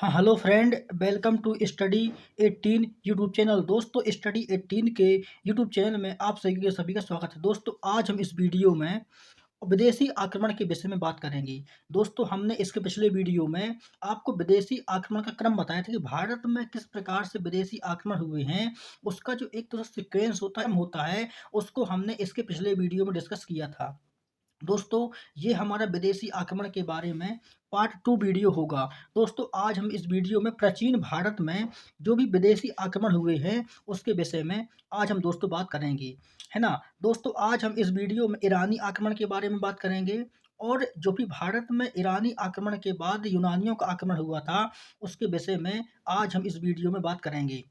हाँ, hello friend, welcome to study 18 YouTube channel. दोस्तों, study 18 के यूट्यूब चैनल में आप सभी का स्वागत है। दोस्तों, आज हम इस वीडियो में विदेशी आक्रमण के विषय में बात करेंगे। दोस्तों, हमने इसके पिछले वीडियो में आपको विदेशी आक्रमण का क्रम बताया था कि भारत में किस प्रकार से विदेशी आक्रमण हुए हैं। उसका जो एक तो सीक्वेंस होता है, उसको हमने इसके पिछले वीडियो में डिस्कस किया था। दोस्तों, ये हमारा विदेशी आक्रमण के बारे में पार्ट 2 वीडियो होगा। दोस्तों, आज हम इस वीडियो में प्राचीन भारत में जो भी विदेशी आक्रमण हुए हैं, उसके विषय में आज हम दोस्तों बात करेंगे, है ना? दोस्तों, आज हम इस वीडियो में ईरानी आक्रमण के बारे में बात करेंगे और जो भी भारत में ईरानी आक्रमण के बाद यूनानियों का आक्रमण हुआ था, उसके विषय में आज हम इस वीडियो में बात करेंगे।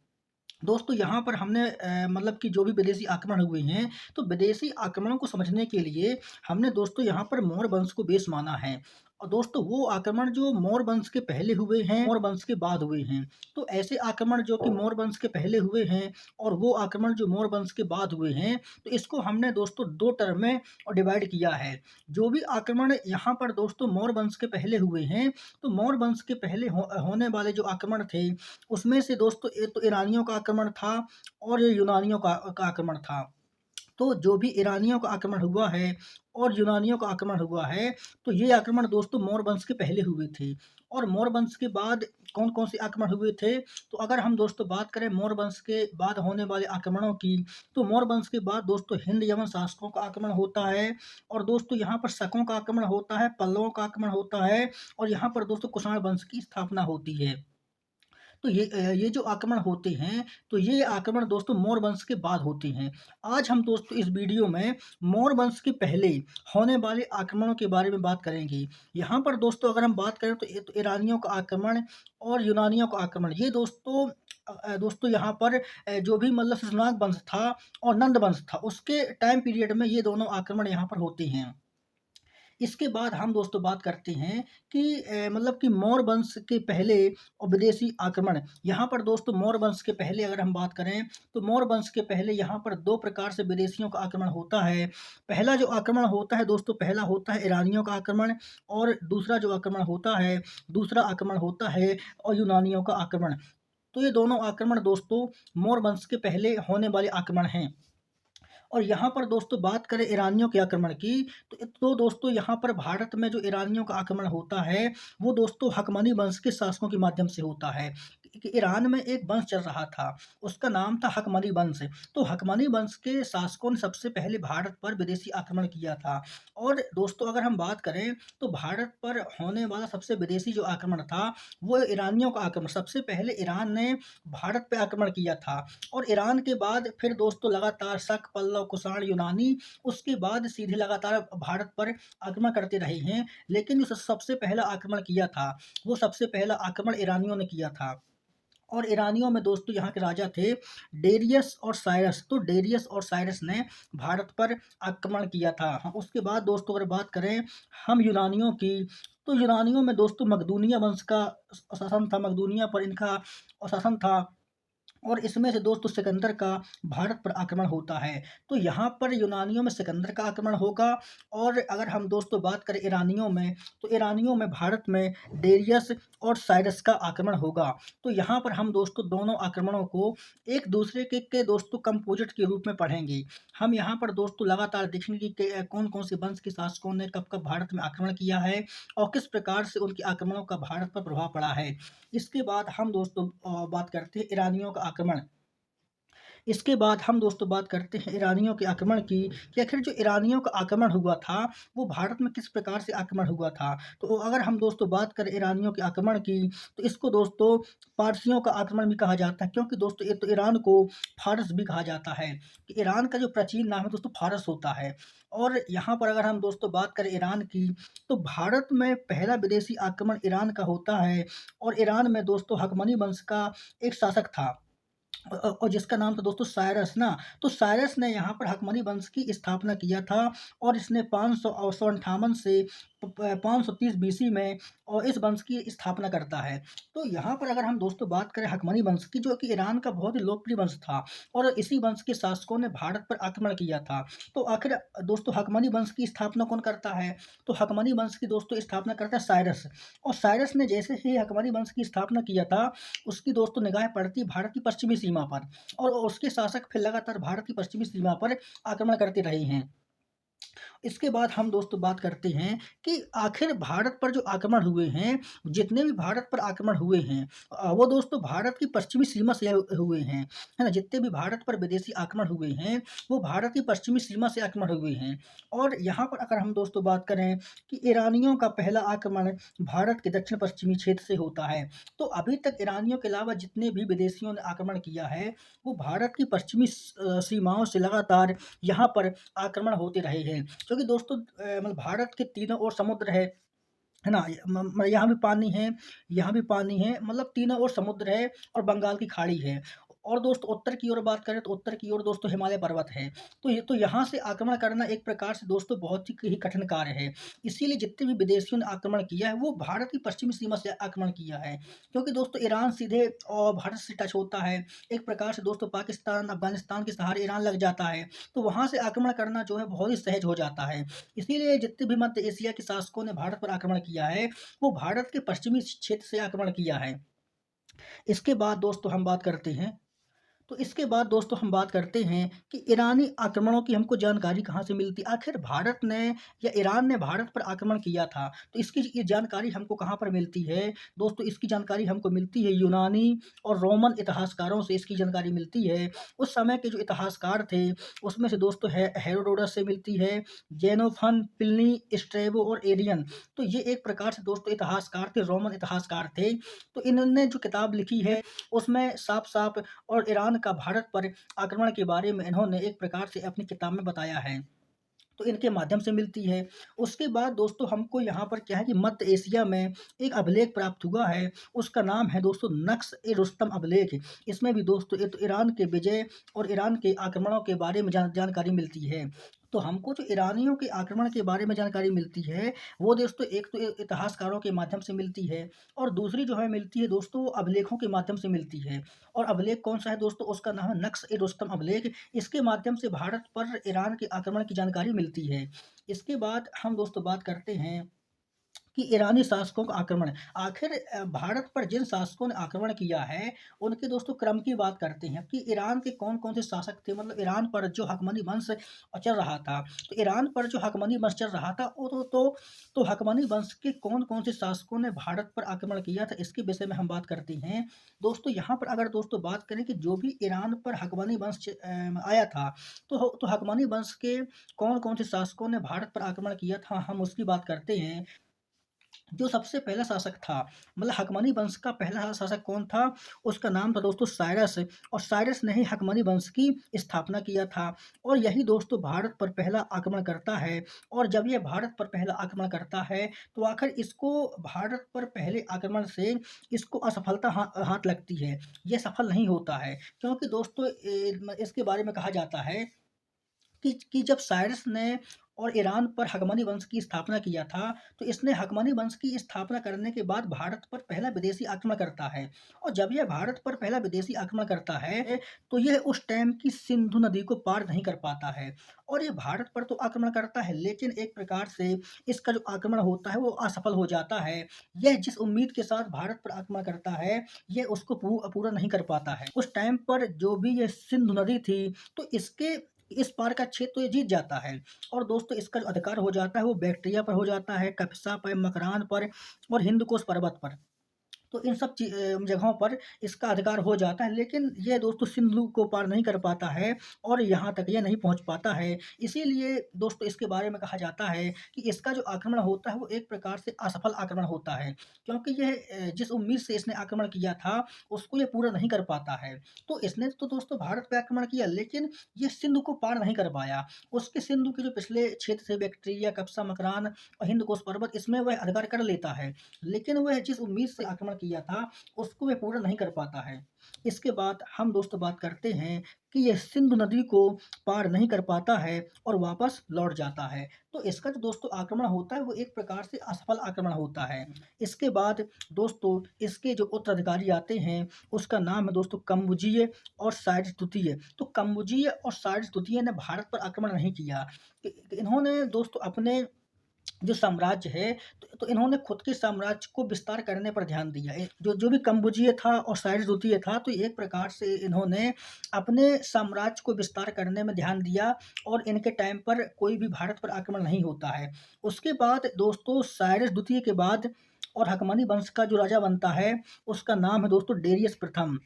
दोस्तों, यहाँ पर हमने मतलब कि जो भी विदेशी आक्रमण हुए हैं, तो विदेशी आक्रमणों को समझने के लिए हमने दोस्तों यहाँ पर मौर्य वंश को बेस माना है। और दोस्तों, वो आक्रमण जो मौर्य वंश के पहले हुए हैं, मौर्य वंश के बाद हुए हैं। तो ऐसे आक्रमण जो कि मौर्य वंश के पहले हुए हैं और वो आक्रमण जो मौर्य वंश के बाद हुए हैं, तो इसको हमने दोस्तों 2 टर्म में डिवाइड किया है। जो भी आक्रमण यहाँ पर दोस्तों मौर्य वंश के पहले हुए हैं, तो मौर्य वंश के पहले होने वाले जो आक्रमण थे, उसमें से दोस्तों एक तो ईरानियों का आक्रमण था और ये यूनानियों का आक्रमण था। तो जो भी ईरानियों का आक्रमण हुआ है और यूनानियों का आक्रमण हुआ है, तो ये आक्रमण दोस्तों मौर्य वंश के पहले हुए थे। और मौर्य वंश के बाद कौन-कौन से आक्रमण हुए थे? तो अगर हम दोस्तों बात करें मौर्य वंश के बाद होने वाले आक्रमणों की, तो मौर्य वंश के बाद दोस्तों हिंद यवन शासकों का आक्रमण होता है और दोस्तों यहाँ पर शकों का आक्रमण होता है, पल्लवों का आक्रमण होता है और यहाँ पर दोस्तों कुषाण वंश की स्थापना होती है। तो ये जो आक्रमण होते हैं, तो ये आक्रमण दोस्तों मौर्य वंश के बाद होते हैं। आज हम दोस्तों इस वीडियो में मौर्य वंश के पहले होने वाले आक्रमणों के बारे में बात करेंगे। यहाँ पर दोस्तों अगर हम बात करें तो ये तो ईरानियों का आक्रमण और यूनानियों का आक्रमण, ये दोस्तों यहाँ पर जो भी मतलब शशनाग वंश था और नंद वंश था, उसके टाइम पीरियड में ये दोनों आक्रमण यहाँ पर होते हैं। इसके बाद हम दोस्तों बात करते हैं कि मतलब कि मौर्य वंश के पहले और विदेशी आक्रमण। यहाँ पर दोस्तों मौर्य वंश के पहले अगर हम बात करें, तो मौर्य वंश के पहले यहाँ पर 2 प्रकार से विदेशियों का आक्रमण होता है। पहला जो आक्रमण होता है दोस्तों, पहला होता है ईरानियों का आक्रमण और दूसरा आक्रमण होता है और यूनानियों का आक्रमण। तो ये दोनों आक्रमण दोस्तों मौर्य वंश के पहले होने वाले आक्रमण हैं। और यहाँ पर दोस्तों बात करें ईरानियों के आक्रमण की, तो दोस्तों यहाँ पर भारत में जो ईरानियों का आक्रमण होता है, वो दोस्तों हकमनी वंश के शासकों के माध्यम से होता है। कि ईरान में एक वंश चल रहा था, उसका नाम था हकमनी वंश। तो हकमनी वंश के शासकों ने सबसे पहले भारत पर विदेशी आक्रमण किया था। और दोस्तों अगर हम बात करें, तो भारत पर होने वाला सबसे विदेशी जो आक्रमण था, वो ईरानियों का आक्रमण। सबसे पहले ईरान ने भारत पे आक्रमण किया था और ईरान के बाद फिर दोस्तों लगातार शक, पल्लव, कुषाण, यूनानी, उसके बाद सीधे लगातार भारत पर आक्रमण करते रहे हैं। लेकिन जो सबसे पहला आक्रमण किया था, वो सबसे पहला आक्रमण ईरानियों ने किया था। और ईरानियों में दोस्तों यहाँ के राजा थे डेरियस और साइरस। तो डेरियस और साइरस ने भारत पर आक्रमण किया था। हाँ, उसके बाद दोस्तों अगर बात करें हम यूनानियों की, तो यूनानियों में दोस्तों मकदूनिया वंश का शासन था, मकदूनिया पर इनका शासन था। और इसमें से दोस्तों सिकंदर का भारत पर आक्रमण होता है। तो यहाँ पर यूनानियों में सिकंदर का आक्रमण होगा। और अगर हम दोस्तों बात करें ईरानियों में, तो ईरानियों में भारत में डेरियस और साइरस का आक्रमण होगा। तो यहाँ पर हम दोस्तों दोनों आक्रमणों को एक दूसरे के दोस्तों कंपोजिट के रूप में पढ़ेंगे। हम यहाँ पर दोस्तों लगातार देखेंगे कि कौन-कौन से वंश के शासकों ने कब-कब भारत में आक्रमण किया है और किस प्रकार से उनके आक्रमणों का भारत पर प्रभाव पड़ा है। इसके बाद हम दोस्तों बात करते हैं ईरानियों का आक्रमण। इसके बाद हम दोस्तों बात करते हैं ईरानियों के आक्रमण की, कि आखिर जो ईरानियों का आक्रमण हुआ था, वो भारत में किस प्रकार से आक्रमण हुआ था। तो अगर हम दोस्तों बात करें ईरानियों के आक्रमण की, तो इसको दोस्तों पारसियों का आक्रमण भी कहा जाता है, क्योंकि दोस्तों ये तो ईरान को फ़ारस भी कहा जाता है, कि ईरान का जो प्राचीन नाम है दोस्तों फ़ारस होता है। और यहाँ पर अगर हम दोस्तों बात करें ईरान की, तो भारत में पहला विदेशी आक्रमण ईरान का होता है और ईरान में दोस्तों हकमनी वंश का एक शासक था। और जिसका नाम था दोस्तों साइरस ना। तो साइरस ने यहाँ पर हकमनी वंश की स्थापना किया था और इसने 558 से 530 बीसी में और इस वंश की स्थापना करता है। तो यहाँ पर अगर हम दोस्तों बात करें हकमनी वंश की, जो कि ईरान का बहुत ही लोकप्रिय वंश था और इसी वंश के शासकों ने भारत पर आक्रमण किया था। तो आखिर दोस्तों हकमनी वंश की स्थापना कौन करता है? तो हकमनी वंश की दोस्तों स्थापना करता है साइरस। और साइरस ने जैसे ही हकमनी वंश की स्थापना किया था, उसकी दोस्तों निगाहें पड़ती भारत की पश्चिमी सीमा पर, और उसके शासक फिर लगातार भारत की पश्चिमी सीमा पर आक्रमण करते रहे हैं। इसके बाद हम दोस्तों बात करते हैं कि आखिर भारत पर जो आक्रमण हुए हैं, जितने भी भारत पर आक्रमण हुए हैं, वो दोस्तों भारत की पश्चिमी सीमा से हुए हैं, है ना? जितने भी भारत पर विदेशी आक्रमण हुए हैं, वो भारत की पश्चिमी सीमा से आक्रमण हुए हैं। और यहाँ पर अगर हम दोस्तों बात करें कि ईरानियों का पहला आक्रमण भारत के दक्षिण पश्चिमी क्षेत्र से होता है। तो अभी तक ईरानियों के अलावा जितने भी विदेशियों ने आक्रमण किया है, वो भारत की पश्चिमी सीमाओं से लगातार यहाँ पर आक्रमण होते रहे हैं। क्योंकि दोस्तों मतलब भारत के तीनों ओर समुद्र है ना? यहाँ भी पानी है, यहाँ भी पानी है, मतलब तीनों ओर समुद्र है और बंगाल की खाड़ी है। और दोस्तों उत्तर की ओर बात करें तो उत्तर की ओर दोस्तों हिमालय पर्वत है। तो यहाँ से आक्रमण करना एक प्रकार से दोस्तों बहुत ही कठिन कार्य है। इसीलिए जितने भी विदेशियों ने आक्रमण किया है, वो भारत की पश्चिमी सीमा से आक्रमण किया है। क्योंकि दोस्तों ईरान सीधे भारत से टच होता है। एक प्रकार से दोस्तों पाकिस्तान, अफ़गानिस्तान के सहारे ईरान लग जाता है। तो वहाँ से आक्रमण करना जो है बहुत ही सहज हो जाता है। इसीलिए जितने भी मध्य एशिया के शासकों ने भारत पर आक्रमण किया है, वो भारत के पश्चिमी क्षेत्र से आक्रमण किया है। इसके बाद दोस्तों हम बात करते हैं तो इसके बाद दोस्तों हम बात करते हैं कि ईरानी आक्रमणों की हमको जानकारी कहाँ से मिलती है? आखिर भारत ने या ईरान ने भारत पर आक्रमण किया था, तो इसकी ये जानकारी हमको कहाँ पर मिलती है? दोस्तों इसकी जानकारी हमको मिलती है यूनानी और रोमन इतिहासकारों से इसकी जानकारी मिलती है। उस समय के जो इतिहासकार थे, उसमें से दोस्तों हेरोडोटस से मिलती है, जेनोफन, प्लिनी, स्ट्रैबो और एरियन। तो ये एक प्रकार से दोस्तों इतिहासकार थे, रोमन इतिहासकार थे। तो इन्होंने जो किताब लिखी है, उसमें साफ-साफ और ईरान का भारत पर आक्रमण के बारे में इन्होंने एक प्रकार से अपनी किताब में बताया है। तो इनके माध्यम से मिलती है। उसके बाद दोस्तों हमको यहाँ पर क्या है कि मध्य एशिया में एक अभिलेख प्राप्त हुआ है, उसका नाम है दोस्तों नक्श-ए-रुस्तम अभिलेख। इसमें भी दोस्तों ये तो ईरान के विजय और ईरान के आक्रमणों के बारे में जानकारी मिलती है। तो हमको जो ईरानियों के आक्रमण के बारे में जानकारी मिलती है, वो दोस्तों एक तो इतिहासकारों के माध्यम से मिलती है और दूसरी जो हमें मिलती है दोस्तों, वो अभिलेखों के माध्यम से मिलती है। और अभिलेख कौन-सा है दोस्तों? उसका नाम है नक्श-ए-रुस्तम अभिलेख। इसके माध्यम से भारत पर ईरान के आक्रमण की जानकारी मिलती है। इसके बाद हम दोस्तों बात करते हैं कि ईरानी शासकों का आक्रमण। आखिर भारत पर जिन शासकों ने आक्रमण किया है, उनके दोस्तों क्रम की बात करते हैं कि ईरान के कौन-कौन से शासक थे, मतलब ईरान पर जो हकमनी वंश चल रहा था। तो ईरान पर जो हकमनी वंश चल रहा था, वो तो हकमनी वंश के कौन-कौन से शासकों ने भारत पर आक्रमण किया था, इसके विषय में हम बात करते हैं। दोस्तों यहाँ पर अगर दोस्तों बात करें कि जो भी ईरान पर हकमनी वंश आया था, तो हकमनी वंश के कौन-कौन से शासकों ने भारत पर आक्रमण किया था, हम उसकी बात करते हैं। जो सबसे पहला शासक था, मतलब हकमनी वंश का पहला शासक कौन था? उसका नाम था दोस्तों साइरस। और साइरस ने ही हकमनी वंश की स्थापना किया था और यही दोस्तों भारत पर पहला आक्रमण करता है। और जब ये भारत पर पहला आक्रमण करता है, तो आखिर इसको भारत पर पहले आक्रमण से इसको असफलता हाथ लगती है। ये सफल नहीं होता है, क्योंकि दोस्तों इसके बारे में कहा जाता है कि जब साइरस ने और ईरान पर हकमनी वंश की स्थापना किया था, तो इसने हकमनी वंश की स्थापना करने के बाद भारत पर पहला विदेशी आक्रमण करता है। और जब यह भारत पर पहला विदेशी आक्रमण करता है, तो यह उस टाइम की सिंधु नदी को पार नहीं कर पाता है। और ये भारत पर तो आक्रमण करता है, लेकिन एक प्रकार से इसका जो आक्रमण होता है, वो असफल हो जाता है। यह जिस उम्मीद के साथ भारत पर आक्रमण करता है, ये उसको पूरा नहीं कर पाता है। उस टाइम पर जो भी ये सिंधु नदी थी, तो इसके इस पार का क्षेत्र तो ये जीत जाता है। और दोस्तों इसका जो अधिकार हो जाता है, वो बैक्ट्रिया पर हो जाता है, कपिसा पर, मकरान पर और हिंदकुश पर्वत पर। तो इन सब जगहों पर इसका अधिकार हो जाता है, लेकिन ये दोस्तों सिंधु को पार नहीं कर पाता है और यहाँ तक ये नहीं पहुँच पाता है। इसीलिए दोस्तों इसके बारे में कहा जाता है कि इसका जो आक्रमण होता है, वो एक प्रकार से असफल आक्रमण होता है, क्योंकि यह जिस उम्मीद से इसने आक्रमण किया था, उसको ये पूरा नहीं कर पाता है। तो इसने तो दोस्तों भारत पे आक्रमण किया, लेकिन ये सिंधु को पार नहीं कर पाया। उसके सिंधु के जो पिछले क्षेत्र थे, बैक्ट्रिया, कप्सा, मकरान और हिंदकुश पर्वत, इसमें वह अधिकार कर लेता है। लेकिन वह जिस उम्मीद से आक्रमण किया था उसको वह पूरा नहीं कर पाता है। इसके बाद हम दोस्तों बात करते हैं कि यह सिंधु नदी को पार नहीं कर पाता है और वापस लौट जाता है। तो इसका जो दोस्तों आक्रमण होता है वो एक प्रकार से असफल आक्रमण होता है। इसके बाद दोस्तों इसके जो उत्तराधिकारी आते हैं उसका नाम है दोस्तों कम्बुजीय और साइरस द्वितीय। तो कम्बुजीय और साइरस द्वितीय ने भारत पर आक्रमण नहीं किया। इन्होंने दोस्तों अपने जो साम्राज्य है तो इन्होंने खुद के साम्राज्य को विस्तार करने पर ध्यान दिया। जो जो भी कम्बुजीय था और साइरस द्वितीय था तो एक प्रकार से इन्होंने अपने साम्राज्य को विस्तार करने में ध्यान दिया और इनके टाइम पर कोई भी भारत पर आक्रमण नहीं होता है। उसके बाद दोस्तों साइरस द्वितीय के बाद और हकमनी वंश का जो राजा बनता है उसका नाम है दोस्तों डेरियस प्रथम।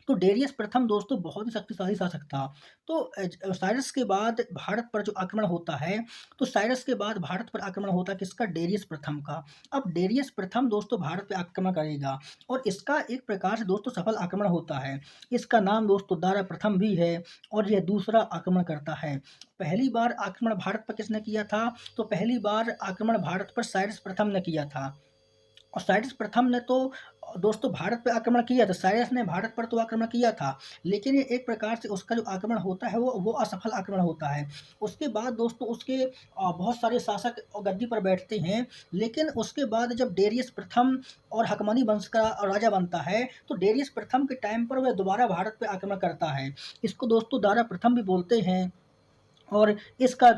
तो डेरियस प्रथम दोस्तों बहुत ही शक्तिशाली शासक था। तो साइरस के बाद भारत पर जो आक्रमण होता है तो साइरस के बाद भारत पर आक्रमण होता है किसका? डेरियस प्रथम का। अब डेरियस प्रथम दोस्तों भारत पे आक्रमण करेगा और इसका एक प्रकार से दोस्तों सफल आक्रमण होता है। इसका नाम दोस्तों दारा प्रथम भी है और यह दूसरा आक्रमण करता है। पहली बार आक्रमण भारत पर किसने किया था? तो पहली बार आक्रमण भारत पर साइरस प्रथम ने किया था। और साइरस प्रथम ने तो दोस्तों भारत पे आक्रमण किया था। साइरस ने भारत पर तो आक्रमण किया था लेकिन ये एक प्रकार से उसका जो आक्रमण होता है वो असफल आक्रमण होता है। उसके बाद दोस्तों उसके बहुत सारे शासक गद्दी पर बैठते हैं लेकिन उसके बाद जब डेरियस प्रथम और हकमनी वंश का राजा बनता है तो डेरियस प्रथम के टाइम पर वह दोबारा भारत पे आक्रमण करता है। इसको दोस्तों दारा प्रथम भी बोलते हैं और इसका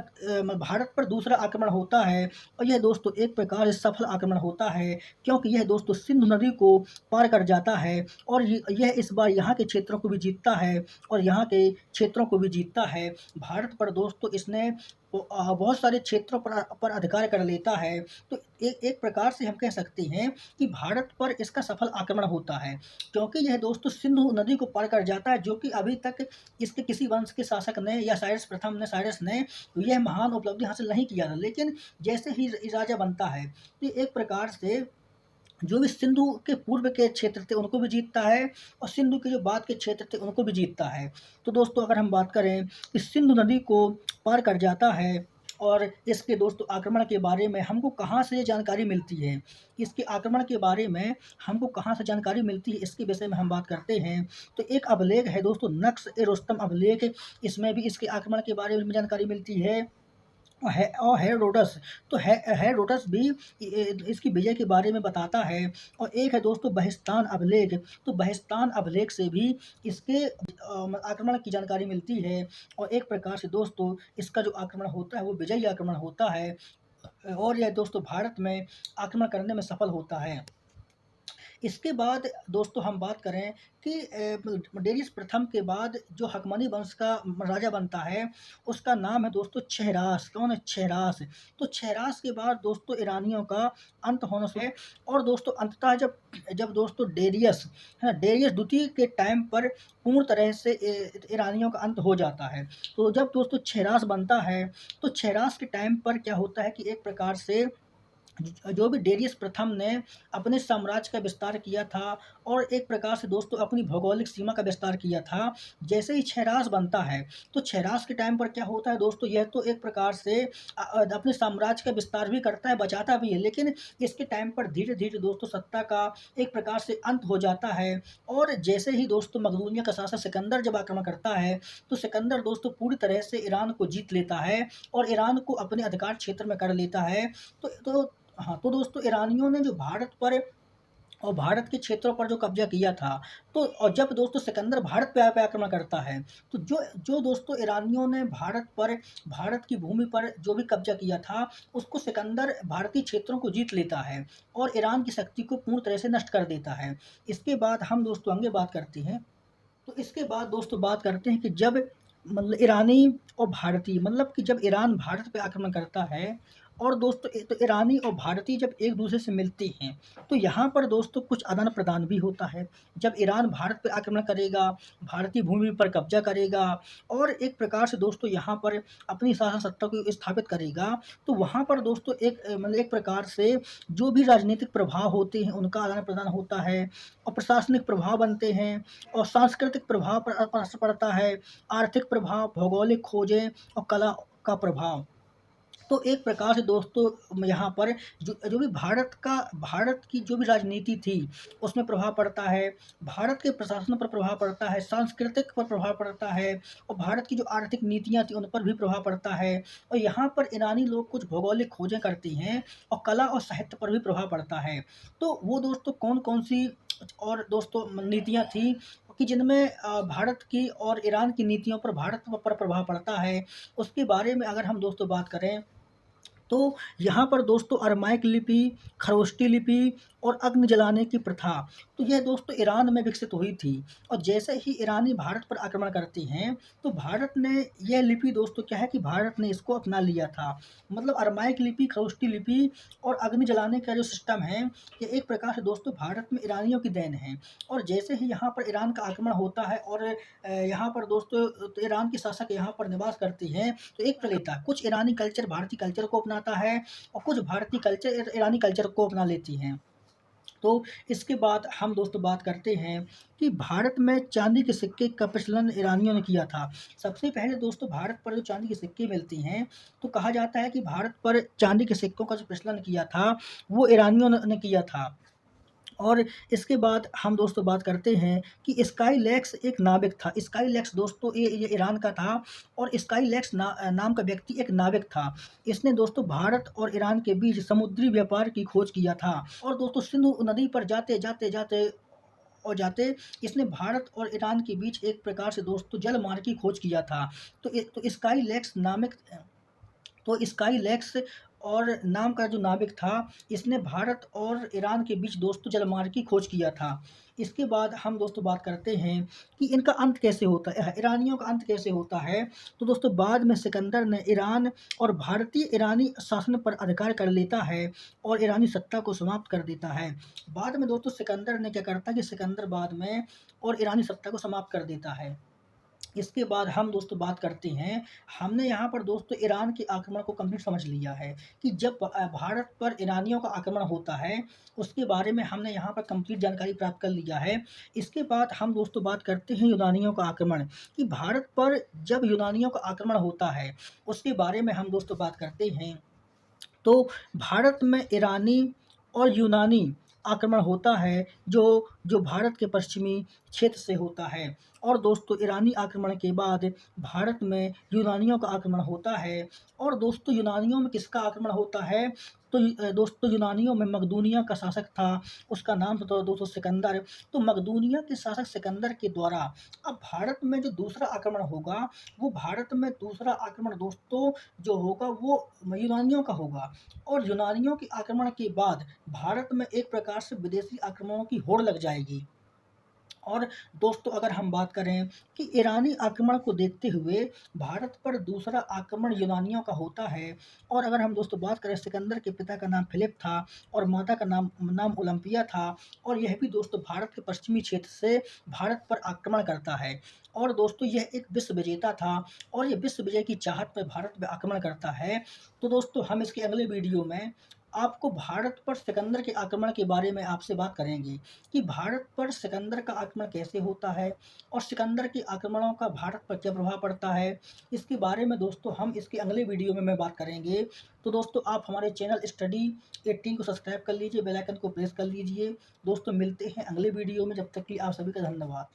भारत पर दूसरा आक्रमण होता है और यह दोस्तों एक प्रकार से सफल आक्रमण होता है क्योंकि यह दोस्तों सिंधु नदी को पार कर जाता है और यह इस बार यहाँ के क्षेत्रों को भी जीतता है और यहाँ के क्षेत्रों को भी जीतता है। भारत पर दोस्तों इसने बहुत सारे क्षेत्रों पर अधिकार कर लेता है। तो एक प्रकार से हम कह सकते हैं कि भारत पर इसका सफल आक्रमण होता है क्योंकि यह दोस्तों सिंधु नदी को पार कर जाता है जो कि अभी तक इसके किसी वंश के शासक ने या साइरस ने यह महान उपलब्धि हासिल नहीं किया था। लेकिन जैसे ही राजा बनता है तो एक प्रकार से जो भी सिंधु के पूर्व के क्षेत्र थे उनको भी जीतता है और सिंधु के जो बाद के क्षेत्र थे उनको भी जीतता है। तो दोस्तों अगर हम बात करें कि सिंधु नदी को पार कर जाता है और इसके दोस्तों आक्रमण के बारे में हमको कहाँ से ये जानकारी मिलती है, इसके आक्रमण के बारे में हमको कहाँ से जानकारी मिलती है इसके विषय में हम बात करते हैं। तो एक अभिलेख है दोस्तों नक्श-ए-रुस्तम अभिलेख, इसमें भी इसके आक्रमण के बारे में जानकारी मिलती है। और हेरोडोटस तो हेरोडोटस भी इसकी विजय के बारे में बताता है। और एक है दोस्तों बहिस्तान अभिलेख, तो बहिस्तान अभिलेख से भी इसके आक्रमण की जानकारी मिलती है और एक प्रकार से दोस्तों इसका जो आक्रमण होता है वो विजयी आक्रमण होता है और यह दोस्तों भारत में आक्रमण करने में सफल होता है। इसके बाद दोस्तों हम बात करें कि डेरियस प्रथम के बाद जो हकमनी वंश का राजा बनता है उसका नाम है दोस्तों छहरास। कौन है? छहरास। तो छहरास के बाद दोस्तों ईरानियों का अंत होने से और दोस्तों अंततः जब जब दोस्तों डेरियस है ना, डेरियस द्वितीय के टाइम पर पूर्ण तरह से ईरानियों का अंत हो जाता है। तो जब दोस्तों छहरास बनता है तो छहरास के टाइम पर क्या होता है कि एक प्रकार से जो भी डेरियस प्रथम ने अपने साम्राज्य का विस्तार किया था और एक प्रकार से दोस्तों अपनी भौगोलिक सीमा का विस्तार किया था। जैसे ही छहरास बनता है तो छहरास के टाइम पर क्या होता है दोस्तों, यह तो एक प्रकार से अपने साम्राज्य का विस्तार भी करता है, बचाता भी है, लेकिन इसके टाइम पर धीरे धीरे दोस्तों सत्ता का एक प्रकार से अंत हो जाता है। और जैसे ही दोस्तों मकदूनिया का शासक सिकंदर जब आक्रमण करता है तो सिकंदर दोस्तों पूरी तरह से ईरान को जीत लेता है और ईरान को अपने अधिकार क्षेत्र में कर लेता है। तो हाँ, तो दोस्तों ईरानियों ने जो भारत पर और भारत के क्षेत्रों पर जो कब्जा किया था तो और जब दोस्तों सिकंदर भारत पे आक्रमण करता है तो जो जो दोस्तों ईरानियों ने भारत की भूमि पर जो भी कब्जा किया था उसको सिकंदर भारतीय क्षेत्रों को जीत लेता है और ईरान की शक्ति को पूर्ण तरह से नष्ट कर देता है। इसके बाद हम दोस्तों आगे बात करते हैं। तो इसके बाद दोस्तों बात करते हैं कि जब मतलब ईरानी और भारतीय मतलब कि जब ईरान भारत पे आक्रमण करता है और दोस्तों तो ईरानी और भारतीय जब एक दूसरे से मिलते हैं तो यहाँ पर दोस्तों कुछ आदान प्रदान भी होता है। जब ईरान भारत पे आक्रमण करेगा, भारतीय भूमि पर कब्जा करेगा और एक प्रकार से दोस्तों यहाँ पर अपनी शासन सत्ता को स्थापित करेगा तो वहाँ पर दोस्तों एक प्रकार से जो भी राजनीतिक प्रभाव होते हैं उनका आदान प्रदान होता है और प्रशासनिक प्रभाव बनते हैं और सांस्कृतिक प्रभाव पर असर पड़ता है, आर्थिक प्रभाव, भौगोलिक खोजें और कला का प्रभाव। तो एक प्रकार से दोस्तों यहाँ पर जो जो भी भारत की जो भी राजनीति थी, उसमें प्रभाव पड़ता है, भारत के प्रशासन पर प्रभाव पड़ता है, सांस्कृतिक पर प्रभाव पड़ता है और भारत की जो आर्थिक नीतियाँ थी, उन पर भी प्रभाव पड़ता है। और यहाँ पर ईरानी लोग कुछ भौगोलिक खोजें करते हैं और कला और साहित्य पर भी प्रभाव पड़ता है। तो वो दोस्तों कौन-कौन सी और दोस्तों नीतियाँ थी कि जिनमें भारत की और ईरान की नीतियों पर भारत पर प्रभाव पड़ता है, उसके बारे में अगर हम दोस्तों बात करें तो यहाँ पर दोस्तों अरमाइक लिपि, खरोष्टी लिपि और अग्नि जलाने की प्रथा, तो यह दोस्तों ईरान में विकसित हुई थी। और जैसे ही ईरानी भारत पर आक्रमण करते हैं, तो भारत ने यह लिपि दोस्तों क्या है कि भारत ने इसको अपना लिया था। मतलब अरमाइक लिपि, खरोष्टी लिपि और अग्नि जलाने का जो सिस्टम है, ये एक प्रकार से दोस्तों भारत में ईरानियों की देन है। और जैसे ही यहाँ पर ईरान का आक्रमण होता है और यहाँ पर दोस्तों तो ईरान के शासक यहाँ पर निवास करते हैं, तो एक प्रलेता कुछ ईरानी कल्चर भारतीय कल्चर को अपनाता है और कुछ भारतीय कल्चर ईरानी कल्चर को अपना लेती हैं। तो इसके बाद हम दोस्तों बात करते हैं कि भारत में चांदी के सिक्के का प्रचलन ईरानियों ने किया था। सबसे पहले दोस्तों भारत पर जो चांदी के सिक्के मिलती हैं, तो कहा जाता है कि भारत पर चांदी के सिक्कों का जो प्रचलन किया था, वो ईरानियों ने किया था। और इसके बाद हम दोस्तों बात करते हैं कि स्काईलैक्स एक नाविक था। स्काईलैक्स दोस्तों ये ईरान का था और स्काईलैक्स नाम का व्यक्ति एक नाविक था। इसने दोस्तों भारत और ईरान के बीच समुद्री व्यापार की खोज किया था और दोस्तों सिंधु नदी पर जाते इसने भारत और ईरान के बीच एक प्रकार से दोस्तों जल मार्ग की खोज किया था। तो स्काईलैक्स और नाम का जो नाविक था, इसने भारत और ईरान के बीच दोस्तों जलमार्ग की खोज किया था। इसके बाद हम दोस्तों बात करते हैं कि इनका अंत कैसे होता है, ईरानियों का अंत कैसे होता है। तो दोस्तों बाद में सिकंदर ने ईरान और भारतीय ईरानी शासन पर अधिकार कर लेता है और ईरानी सत्ता को समाप्त कर देता है। बाद में दोस्तों सिकंदर ने क्या करता है कि सिकंदर बाद में और ईरानी सत्ता को समाप्त कर देता है। इसके बाद हम दोस्तों बात करते हैं, हमने यहाँ पर दोस्तों ईरान के आक्रमण को कंप्लीट समझ लिया है कि जब भारत पर ईरानियों का आक्रमण होता है, उसके बारे में हमने यहाँ पर कंप्लीट जानकारी प्राप्त कर लिया है। इसके बाद हम दोस्तों बात करते हैं यूनानियों का आक्रमण, कि भारत पर जब यूनानियों का आक्रमण होता है, उसके बारे में हम दोस्तों बात करते हैं। तो भारत में ईरानी और यूनानी आक्रमण होता है, जो भारत के पश्चिमी क्षेत्र से होता है। और दोस्तों ईरानी आक्रमण के बाद भारत में यूनानियों का आक्रमण होता है। और दोस्तों यूनानियों में किसका आक्रमण होता है, तो दोस्तों यूनानियों में मकदूनिया का शासक था, उसका नाम था तो दोस्तों सिकंदर। तो मकदूनिया के शासक सिकंदर के द्वारा अब भारत में जो दूसरा आक्रमण होगा, वो भारत में दूसरा आक्रमण दोस्तों जो होगा वो यूनानियों का होगा। और यूनानियों के आक्रमण के बाद भारत में एक प्रकार से विदेशी आक्रमणों की होड़ लग जाएगी। और दोस्तों अगर हम बात करें कि ईरानी आक्रमण को देखते हुए भारत पर दूसरा आक्रमण यूनानियों का होता है। और अगर हम दोस्तों बात करें, सिकंदर के पिता का नाम फिलिप था और माता का नाम नाम ओलंपिया था। और यह भी दोस्तों भारत के पश्चिमी क्षेत्र से भारत पर आक्रमण करता है। और दोस्तों यह एक विश्व विजेता था और ये विश्व विजय की चाहत में भारत पे आक्रमण करता है। तो दोस्तों हम इसके अगले वीडियो में आपको भारत पर सिकंदर के आक्रमण के बारे में आपसे बात करेंगे कि भारत पर सिकंदर का आक्रमण कैसे होता है और सिकंदर के आक्रमणों का भारत पर क्या प्रभाव पड़ता है। इसके बारे में दोस्तों हम इसके अगले वीडियो में बात करेंगे। तो दोस्तों आप हमारे चैनल स्टडी 18 को सब्सक्राइब कर लीजिए, बेल आइकन को प्रेस कर लीजिए। दोस्तों मिलते हैं अगले वीडियो में, जब तक कि आप सभी का धन्यवाद।